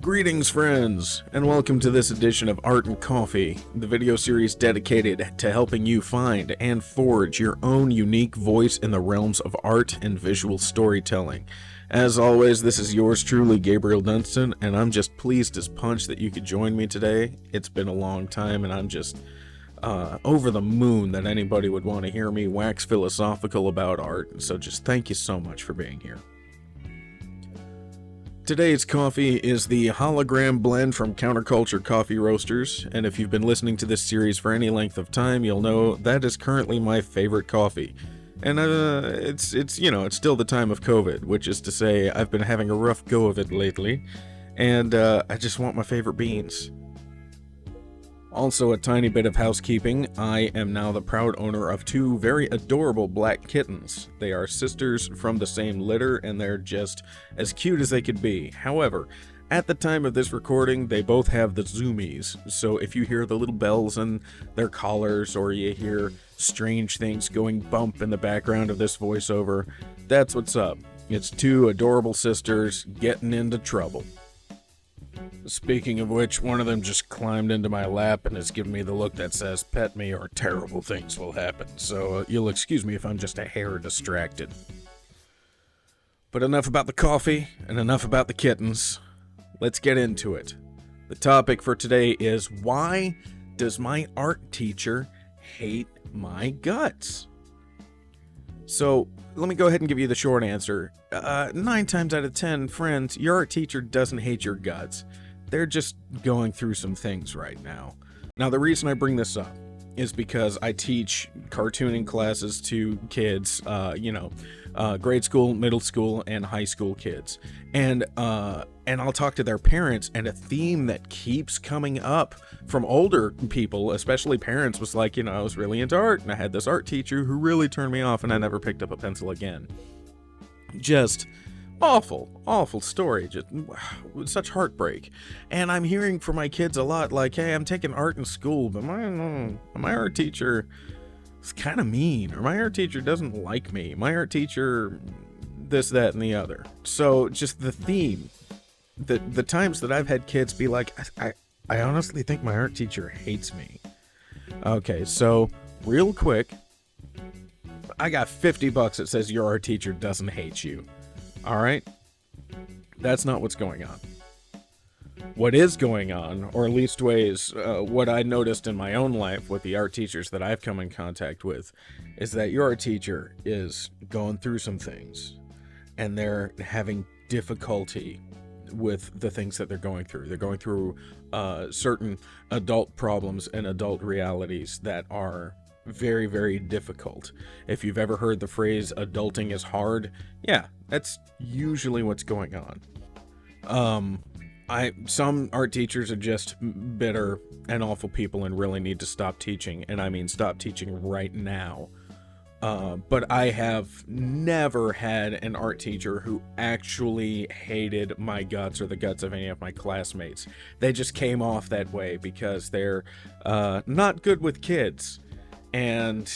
Greetings, friends, and welcome to this edition of Art and Coffee, the video series dedicated to helping you find and forge your own unique voice in the realms of art and visual storytelling. As always, this is yours truly, Gabriel Dunston, and I'm just pleased as punch that you could join me today. It's been a long time, and I'm just over the moon that anybody would want to hear me wax philosophical about art, so just thank you so much for being here. Today's coffee is the hologram blend from Counterculture Coffee Roasters, and if you've been listening to this series for any length of time, you'll know that is currently my favorite coffee. And it's still the time of COVID, which is to say I've been having a rough go of it lately, and I just want my favorite beans. Also, a tiny bit of housekeeping. I am now the proud owner of two very adorable black kittens. They are sisters from the same litter, and they're just as cute as they could be. However, at the time of this recording, they both have the zoomies, so if you hear the little bells in their collars, or you hear strange things going bump in the background of this voiceover, that's what's up. It's two adorable sisters getting into trouble. Speaking of which, one of them just climbed into my lap and is giving me the look that says, "Pet me or terrible things will happen," so you'll excuse me if I'm just a hair distracted. But enough about the coffee, and enough about the kittens. Let's get into it. The topic for today is, why does my art teacher hate my guts? So, let me go ahead and give you the short answer. 9 times out of 10, friends, your art teacher doesn't hate your guts. They're just going through some things right now. Now, the reason I bring this up is because I teach cartooning classes to kids, grade school, middle school, and high school kids. And I'll talk to their parents, and a theme that keeps coming up from older people, especially parents, was like, I was really into art, and I had this art teacher who really turned me off, and I never picked up a pencil again. Just awful story, just such heartbreak. And I'm hearing from my kids a lot, like, hey, I'm taking art in school, but my art teacher is kind of mean, or my art teacher doesn't like me, my art teacher this, that, and the other. So just the theme, the times that I've had kids be like, I honestly think my art teacher hates me. Okay, so real quick, I got $50 that says your art teacher doesn't hate you. All right, that's not what's going on. What is going on, or at least what I noticed in my own life with the art teachers that I've come in contact with, is that your art teacher is going through some things, and they're having difficulty with the things that they're going through. They're going through certain adult problems and adult realities that are very, very difficult. If you've ever heard the phrase adulting is hard, yeah, that's usually what's going on. Some art teachers are just bitter and awful people and really need to stop teaching, and I mean stop teaching right now. But I have never had an art teacher who actually hated my guts or the guts of any of my classmates. They just came off that way because they're not good with kids. And,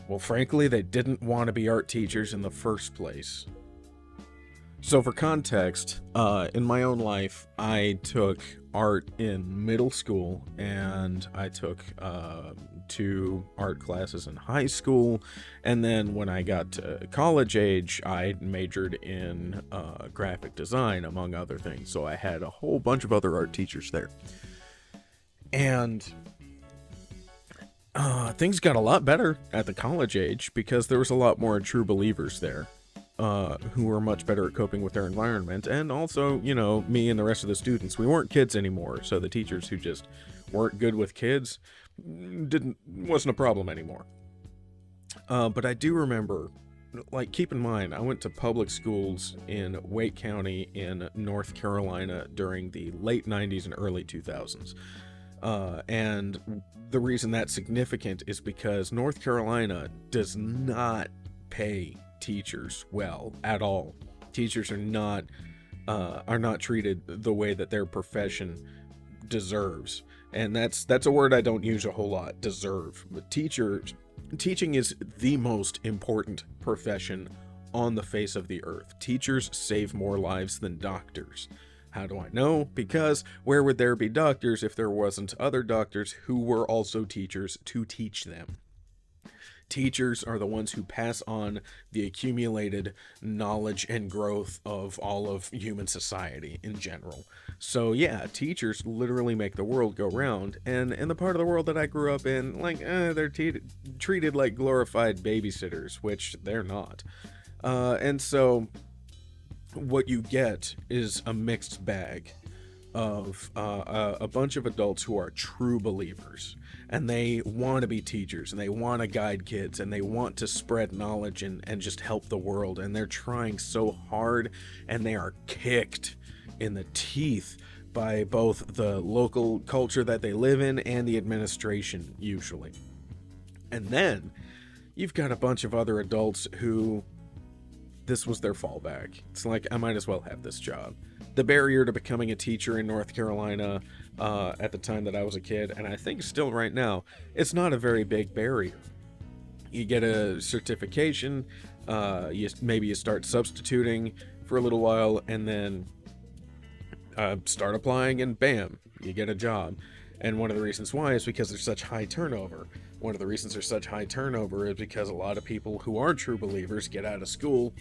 well, frankly, they didn't want to be art teachers in the first place. So for context, in my own life, I took art in middle school, and I took 2 art classes in high school, and then when I got to college age, I majored in graphic design, among other things. So I had a whole bunch of other art teachers there. And things got a lot better at the college age because there was a lot more true believers there who were much better at coping with their environment. And also, me and the rest of the students, we weren't kids anymore. So the teachers who just weren't good with kids wasn't a problem anymore. But I do remember, keep in mind, I went to public schools in Wake County in North Carolina during the late 90s and early 2000s. And the reason that's significant is because North Carolina does not pay teachers well at all. Teachers are not treated the way that their profession deserves, and that's a word I don't use a whole lot. Deserve. But teaching is the most important profession on the face of the earth. Teachers save more lives than doctors. How do I know? Because where would there be doctors if there wasn't other doctors who were also teachers to teach them? Teachers are the ones who pass on the accumulated knowledge and growth of all of human society in general. So yeah, teachers literally make the world go round. And in the part of the world that I grew up in, like, they're treated like glorified babysitters, which they're not. And so what you get is a mixed bag of a bunch of adults who are true believers, and they want to be teachers, and they want to guide kids, and they want to spread knowledge and just help the world, and they're trying so hard, and they are kicked in the teeth by both the local culture that they live in and the administration, usually. And then you've got a bunch of other adults who this was their fallback. It's like, I might as well have this job. The barrier to becoming a teacher in North Carolina at the time that I was a kid, and I think still right now, it's not a very big barrier. You get a certification, maybe you start substituting for a little while, and then start applying, and bam, you get a job. And one of the reasons why is because there's such high turnover. One of the reasons there's such high turnover is because a lot of people who are true believers get out of school,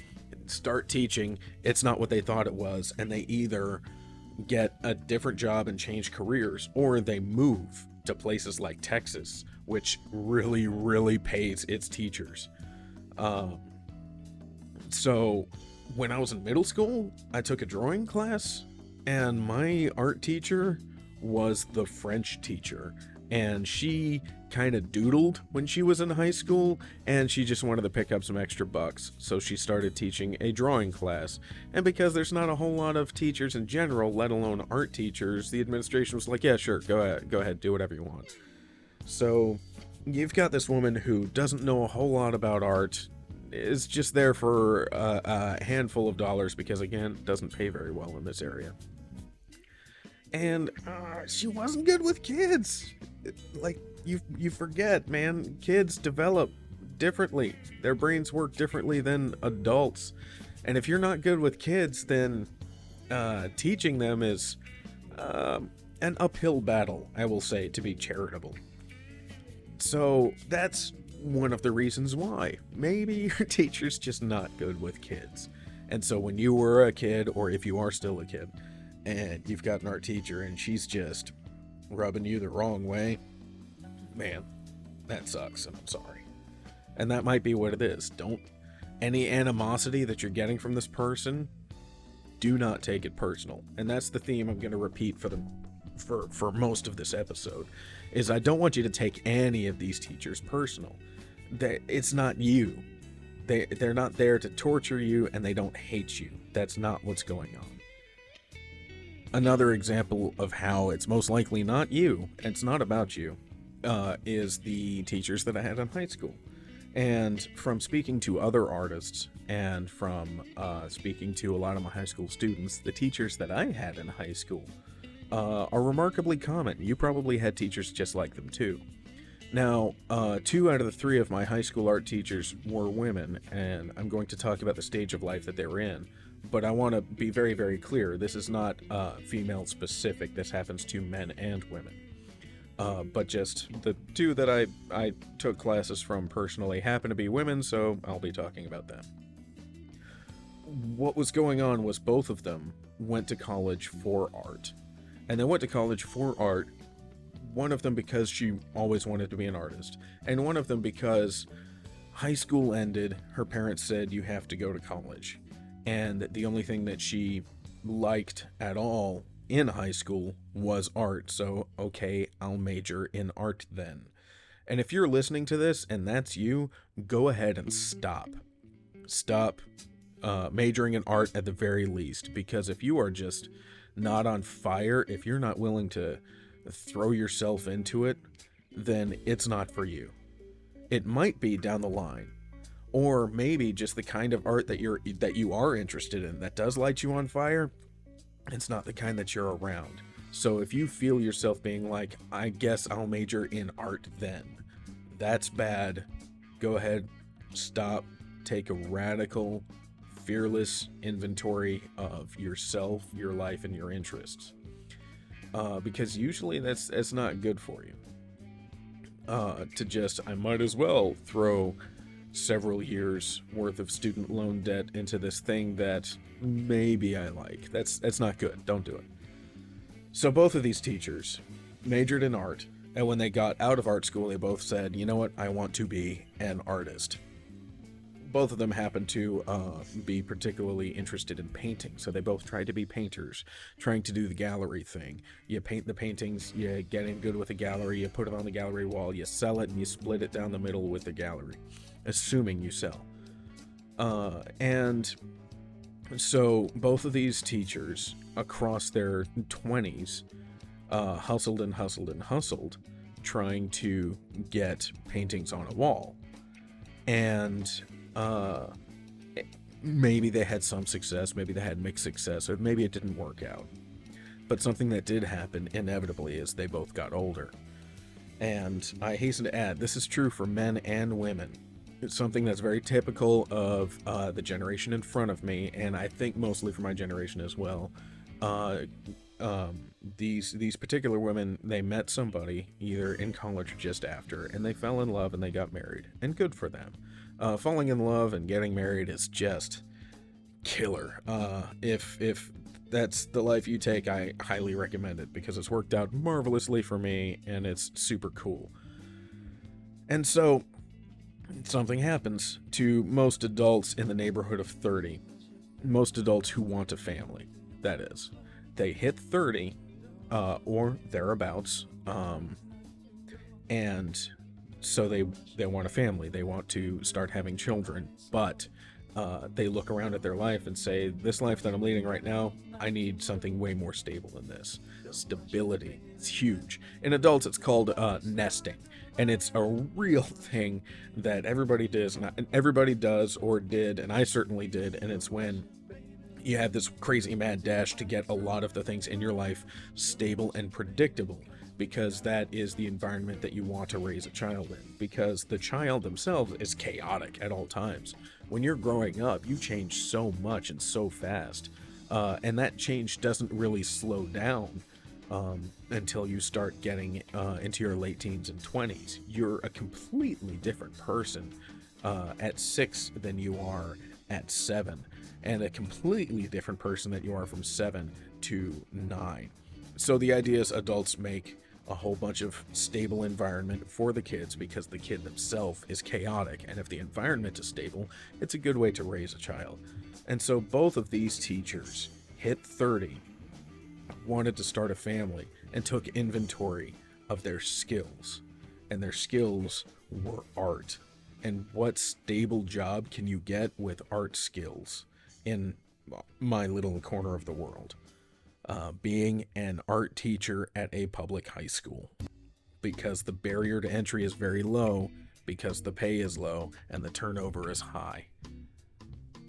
start teaching, it's not what they thought it was, and they either get a different job and change careers, or they move to places like Texas, which really, really pays its teachers. So when I was in middle school, I took a drawing class, and my art teacher was the French teacher, and she kind of doodled when she was in high school, and she just wanted to pick up some extra bucks, so she started teaching a drawing class. And because there's not a whole lot of teachers in general, let alone art teachers, the administration was like, yeah, sure, go ahead, do whatever you want. So you've got this woman who doesn't know a whole lot about art, is just there for a handful of dollars, because again, it doesn't pay very well in this area. And she wasn't good with kids. Like, you forget, man, kids develop differently. Their brains work differently than adults. And if you're not good with kids, then teaching them is an uphill battle, I will say, to be charitable. So that's one of the reasons why. Maybe your teacher's just not good with kids. And so when you were a kid, or if you are still a kid, and you've got an art teacher and she's just rubbing you the wrong way, man, that sucks, and I'm sorry. And that might be what it is. Any animosity that you're getting from this person, do not take it personal. And that's the theme I'm going to repeat for most of this episode, is I don't want you to take any of these teachers personal. It's not you. They're not there to torture you, and they don't hate you. That's not what's going on. Another example of how it's most likely not you, and it's not about you, is the teachers that I had in high school. And from speaking to other artists, and from speaking to a lot of my high school students, the teachers that I had in high school are remarkably common. You probably had teachers just like them too. Now, 2 out of the 3 of my high school art teachers were women, and I'm going to talk about the stage of life that they were in. But I want to be very, very clear. This is not female specific. This happens to men and women. But just the 2 that I took classes from personally happen to be women, so I'll be talking about them. What was going on was both of them went to college for art. And they went to college for art, one of them because she always wanted to be an artist, and one of them because high school ended, her parents said, you have to go to college. And the only thing that she liked at all in high school was art. So, okay, I'll major in art then. And if you're listening to this and that's you, go ahead and stop. Stop majoring in art at the very least. Because if you are just not on fire, if you're not willing to throw yourself into it, then it's not for you. It might be down the line. Or maybe just the kind of art that you are interested in that does light you on fire, it's not the kind that you're around. So if you feel yourself being like, I guess I'll major in art then, that's bad. Go ahead, stop, take a radical, fearless inventory of yourself, your life, and your interests. Because usually that's not good for you. To just, I might as well throw several years worth of student loan debt into this thing that maybe I like. That's not good. Don't do it. So both of these teachers majored in art, and when they got out of art school, they both said, you know what, I want to be an artist. Both of them happened to be particularly interested in painting, so they both tried to be painters, trying to do the gallery thing. You paint the paintings, you get in good with a gallery, you put it on the gallery wall, you sell it, and you split it down the middle with the gallery, assuming you sell. And so both of these teachers, across their 20s, hustled and hustled and hustled, trying to get paintings on a wall. And maybe they had some success, maybe they had mixed success, or maybe it didn't work out. But something that did happen inevitably is they both got older. And I hasten to add, this is true for men and women. It's something that's very typical of the generation in front of me, and I think mostly for my generation as well. These particular women, they met somebody either in college or just after, and they fell in love and they got married, and good for them. Falling in love and getting married is just killer. If that's the life you take, I highly recommend it because it's worked out marvelously for me and it's super cool. And so something happens to most adults in the neighborhood of 30. Most adults who want a family, that is. They hit 30 or thereabouts, and so they want a family. They want to start having children, but they look around at their life and say, this life that I'm leading right now, I need something way more stable than this. Stability is huge. In adults, it's called nesting, and it's a real thing that everybody does or did, and I certainly did, and it's when you have this crazy mad dash to get a lot of the things in your life stable and predictable, because that is the environment that you want to raise a child in, because the child themselves is chaotic at all times. When you're growing up, you change so much and so fast, and that change doesn't really slow down until you start getting into your late teens and 20s. You're a completely different person at 6 than you are at 7, and a completely different person that you are from 7 to 9. So the idea is adults make a whole bunch of stable environment for the kids because the kid themselves is chaotic, and if the environment is stable, it's a good way to raise a child. And so both of these teachers hit 30, wanted to start a family, and took inventory of their skills, and their skills were art. And what stable job can you get with art skills in my little corner of the world? Being an art teacher at a public high school, because the barrier to entry is very low, because the pay is low and the turnover is high.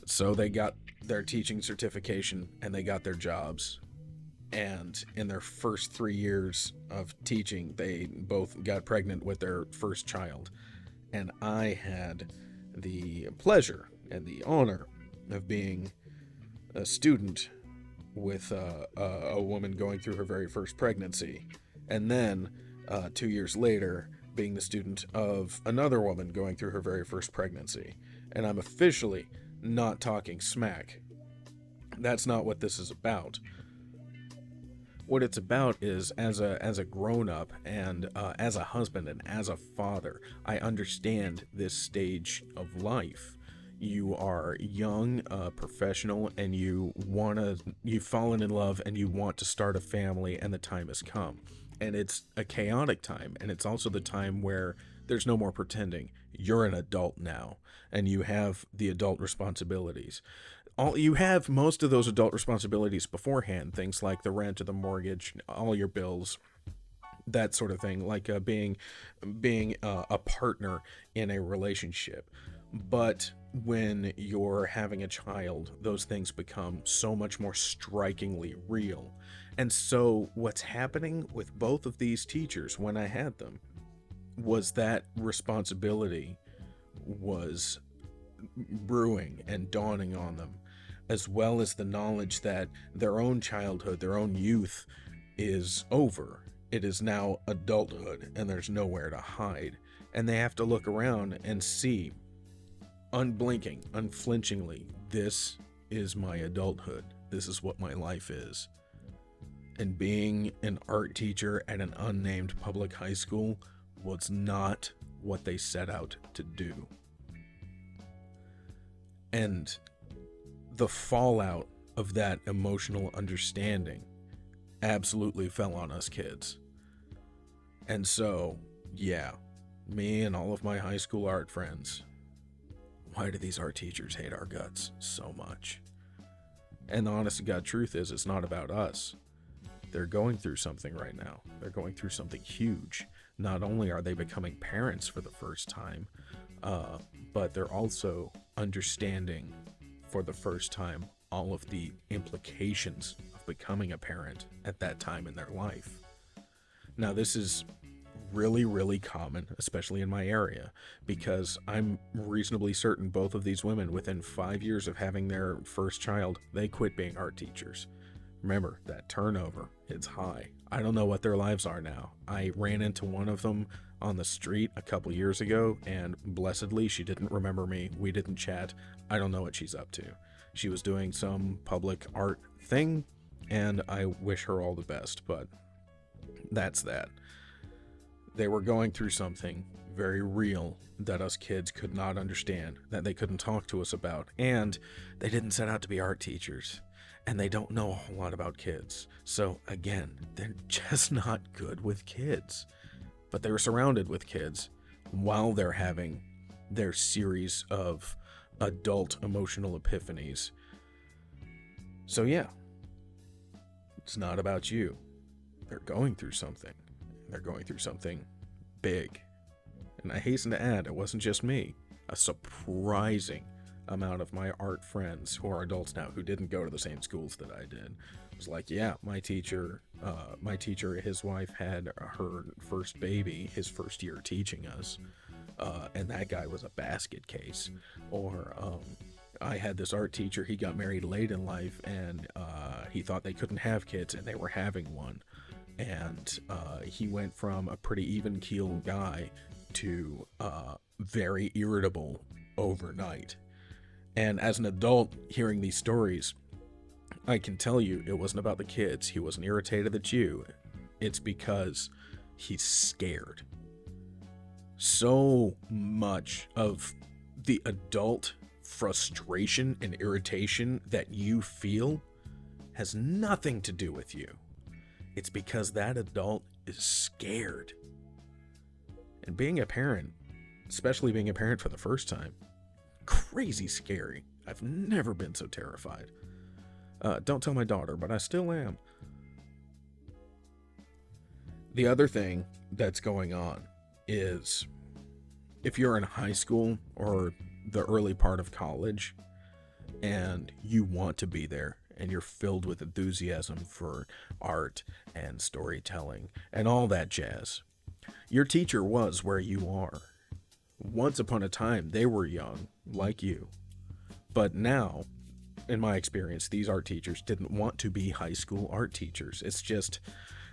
So they got their teaching certification and they got their jobs, and in their first 3 years of teaching, they both got pregnant with their first child. And I had the pleasure and the honor of being a student with a woman going through her very first pregnancy, and then 2 years later being the student of another woman going through her very first pregnancy. And I'm officially not talking smack. That's not what this is about. What it's about is, as a grown-up and as a husband and as a father, I understand this stage of life. You are young, professional, and you've fallen in love and you want to start a family, and the time has come. And it's a chaotic time, and it's also the time where there's no more pretending. You're an adult now, and you have the adult responsibilities. You have most of those adult responsibilities beforehand, things like the rent or the mortgage, all your bills, that sort of thing, like being a partner in a relationship. But when you're having a child, those things become so much more strikingly real. And so what's happening with both of these teachers when I had them was that responsibility was brewing and dawning on them. as well as the knowledge that their own childhood, their own youth is over. It is now adulthood, and there's nowhere to hide. And they have to look around and see, unblinking, unflinchingly, this is my adulthood. This is what my life is. And being an art teacher at an unnamed public high school was not what they set out to do. And the fallout of that emotional understanding absolutely fell on us kids. And so, yeah, me and all of my high school art friends, why do these art teachers hate our guts so much? And the honest to God truth is, it's not about us. They're going through something right now. They're going through something huge. Not only are they becoming parents for the first time, but they're also understanding for the first time all of the implications of becoming a parent at that time in their life. Now, this is really, really common, especially in my area, because I'm reasonably certain both of these women, within 5 years of having their first child, they quit being art teachers. Remember, that turnover, it's high. I don't know what their lives are now. I ran into one of them on the street a couple years ago, and blessedly, she didn't remember me. We didn't chat. I don't know what she's up to. She was doing some public art thing, and I wish her all the best, but that's that. They were going through something very real that us kids could not understand, that they couldn't talk to us about, and they didn't set out to be art teachers, and they don't know a whole lot about kids. So again, they're just not good with kids. But they were surrounded with kids while they're having their series of adult emotional epiphanies. So yeah, it's not about you. They're going through something. They're going through something big. And I hasten to add, it wasn't just me. A surprising amount of my art friends who are adults now, who didn't go to the same schools that I did, was like, yeah, my teacher, his wife had her first baby his first year teaching us, and that guy was a basket case. Or I had this art teacher, he got married late in life, and he thought they couldn't have kids, and they were having one. And he went from a pretty even-keeled guy to very irritable overnight. And as an adult, hearing these stories, I can tell you it wasn't about the kids. He wasn't irritated at you. It's because he's scared. So much of the adult frustration and irritation that you feel has nothing to do with you. It's because that adult is scared. And being a parent, especially being a parent for the first time, crazy scary. I've never been so terrified. Don't tell my daughter, but I still am. The other thing that's going on is, if you're in high school or the early part of college and you want to be there and you're filled with enthusiasm for art and storytelling and all that jazz, your teacher was where you are. Once upon a time, they were young, like you. But now, in my experience, these art teachers didn't want to be high school art teachers. It's just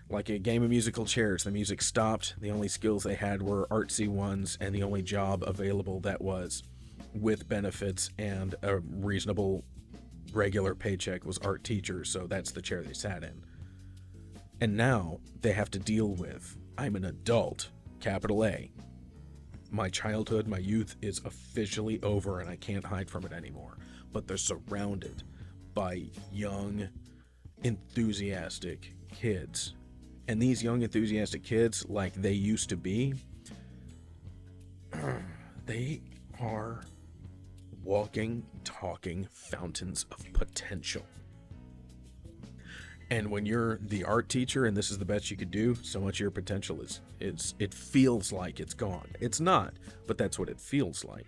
like a game of musical chairs. The music stopped. The only skills they had were artsy ones, and the only job available that was with benefits and a reasonable regular paycheck was art teacher, so that's the chair they sat in. And now they have to deal with, I'm an adult, capital A. My childhood, my youth is officially over and I can't hide from it anymore. But they're surrounded by young, enthusiastic kids. And these young, enthusiastic kids, like they used to be, they are walking, talking fountains of potential. And when you're the art teacher and this is the best you could do, so much of your potential is it feels like it's gone. It's not, but that's what it feels like.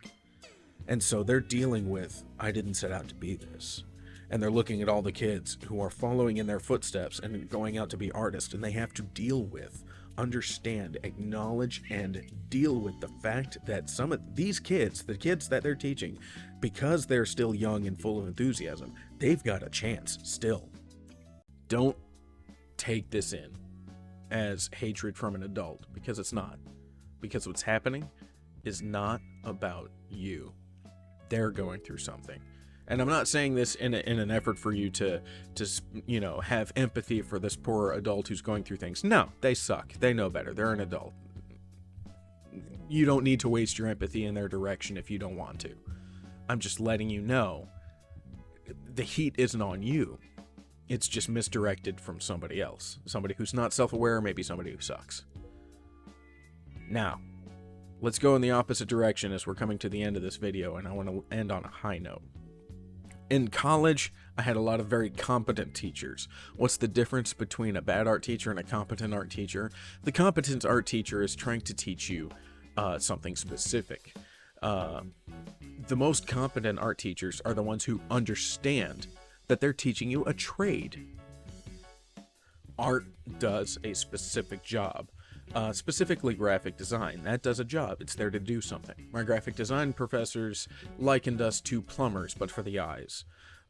And so they're dealing with, I didn't set out to be this. And they're looking at all the kids who are following in their footsteps and going out to be artists, and they have to deal with understand, acknowledge, and deal with the fact that some of these kids, the kids that they're teaching, because they're still young and full of enthusiasm, they've got a chance still. Don't take this in as hatred from an adult, because it's not. Because what's happening is not about you. They're going through something. And I'm not saying this in an effort for you to have empathy for this poor adult who's going through things. No, they suck. They know better. They're an adult. You don't need to waste your empathy in their direction if you don't want to. I'm just letting you know the heat isn't on you. It's just misdirected from somebody else. Somebody who's not self-aware, maybe somebody who sucks. Now, let's go in the opposite direction as we're coming to the end of this video, and I want to end on a high note. In college, I had a lot of very competent teachers. What's the difference between a bad art teacher and a competent art teacher? The competent art teacher is trying to teach you something specific. The most competent art teachers are the ones who understand that they're teaching you a trade. Art does a specific job. Specifically graphic design. That does a job. It's there to do something. My graphic design professors likened us to plumbers, but for the eyes.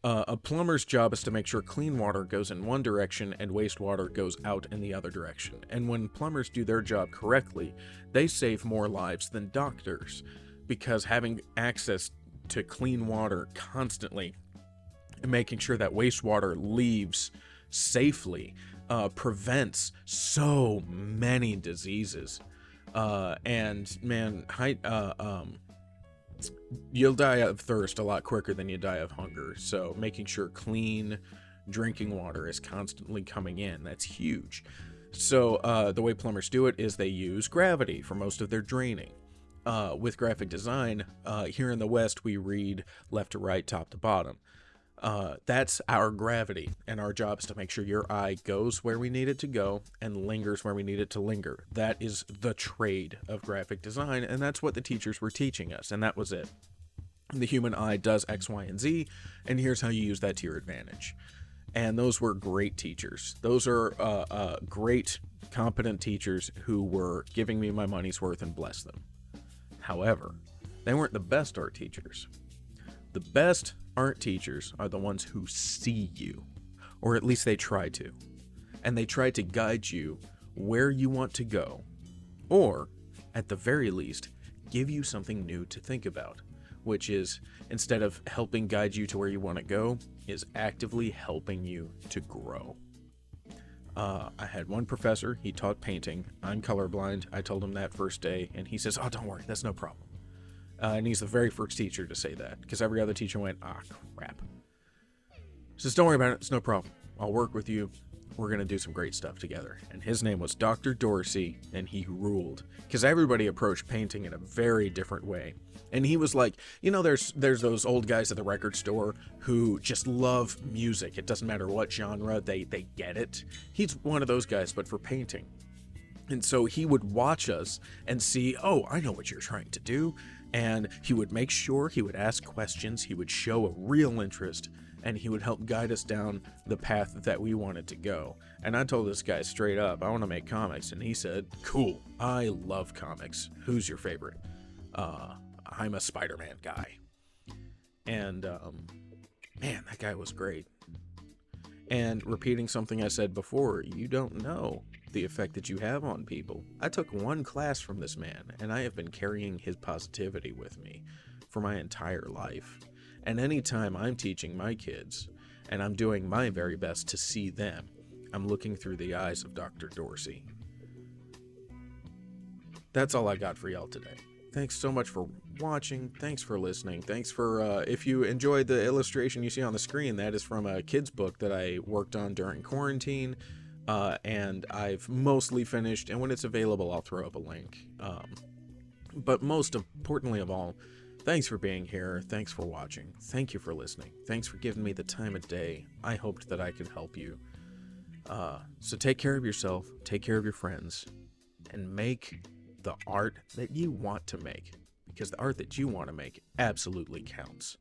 A plumber's job is to make sure clean water goes in one direction and wastewater goes out in the other direction. And when plumbers do their job correctly, they save more lives than doctors, because having access to clean water constantly and making sure that wastewater leaves safely prevents so many diseases. And man, you'll die of thirst a lot quicker than you die of hunger. So making sure clean drinking water is constantly coming in, that's huge. So the way plumbers do it is they use gravity for most of their draining. With graphic design, here in the West, we read left to right, top to bottom. That's our gravity, and our job is to make sure your eye goes where we need it to go and lingers where we need it to linger. That is the trade of graphic design, and that's what the teachers were teaching us, and that was it. The human eye does X, Y, and Z, and here's how you use that to your advantage. And those were great teachers. Those are great, competent teachers who were giving me my money's worth, and bless them. However, they weren't the best art teachers. The best art teachers are the ones who see you, or at least they try to. And they try to guide you where you want to go, or, at the very least, give you something new to think about, which is, instead of helping guide you to where you want to go, is actively helping you to grow. I had one professor, he taught painting. I'm colorblind. I told him that first day, and he says, "Oh, don't worry, that's no problem." And he's the very first teacher to say that, because every other teacher went, "Ah, crap." He says, "Don't worry about it, it's no problem. I'll work with you. We're going to do some great stuff together." And his name was Dr. Dorsey, and he ruled, because everybody approached painting in a very different way. And he was like, there's those old guys at the record store who just love music. It doesn't matter what genre, they get it. He's one of those guys, but for painting. And so he would watch us and see, oh, I know what you're trying to do. And he would make sure, he would ask questions, he would show a real interest, and he would help guide us down the path that we wanted to go. And I told this guy straight up, I want to make comics. And he said, "Cool, I love comics. Who's your favorite?" "I'm a Spider-Man guy." And man, that guy was great. And repeating something I said before, you don't know the effect that you have on people. I took one class from this man, and I have been carrying his positivity with me for my entire life. And anytime I'm teaching my kids, and I'm doing my very best to see them, I'm looking through the eyes of Dr. Dorsey. That's all I got for y'all today. Thanks so much for watching. Thanks for listening. Thanks for, if you enjoyed the illustration you see on the screen, that is from a kid's book that I worked on during quarantine. And I've mostly finished, and when it's available, I'll throw up a link. But most importantly of all, thanks for being here. Thanks for watching. Thank you for listening. Thanks for giving me the time of day. I hoped that I could help you. So take care of yourself, take care of your friends, and make the art that you want to make, because the art that you want to make absolutely counts.